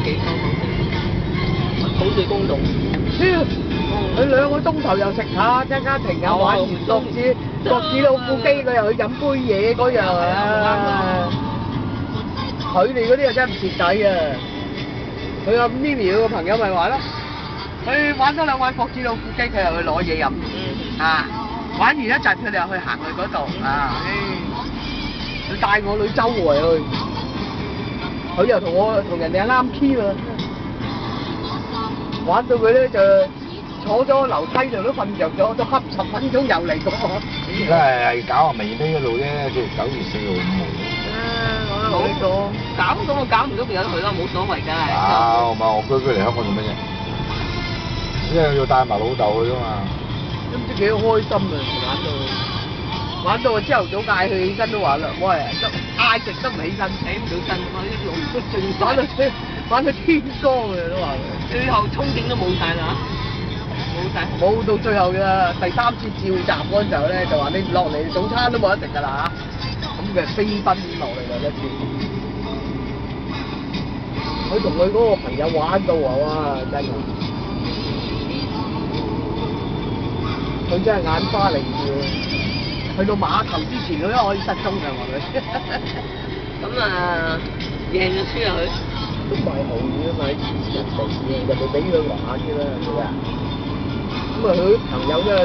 幾收好似公道。佢2個鐘頭又食下，一陣間停下玩完角子老虎機，佢又去飲杯嘢嗰樣啊！佢哋嗰啲又真係唔蝕底啊！佢阿 Mimi 個朋友咪話咯，佢玩多2玩角子老虎機，佢又去攞嘢飲啊！玩完一陣，佢哋又去行去嗰度啊！佢帶我女周圍去，佢又同人哋啱 key 喎，玩到佢咧就坐咗樓梯度都瞓着咗，都瞌10分鐘又嚟過。而家係搞下尾呢一路啫，叫9月4號5號。我都同你講，搞到我搞唔到，咪由佢咯，冇所謂㗎。搞嘛，我居嚟香港做乜啫？因為要帶埋老豆去㗎嘛。都唔知幾開心啊！玩到我朝頭早嗌佢起身都話啦，喂，嗌極都唔起身，起唔到身，我啲腦都盡玩到天光啊都話佢。最後憧憬都冇晒啦，冇晒。冇到最後嘅第3次召集嗰陣時候咧，就話你唔落嚟早餐都冇得食㗎啦嚇，咁佢飛奔落嚟啦一次。佢同佢嗰個朋友玩到啊，哇！真係，佢真係眼花翎嘅。去到碼頭之前，佢都可以失蹤㗎，話佢。咁啊，贏就輸啊佢。都唔係好嘅嘛，人哋俾佢玩嘅啦，係咪啊？咁啊，佢朋友咧。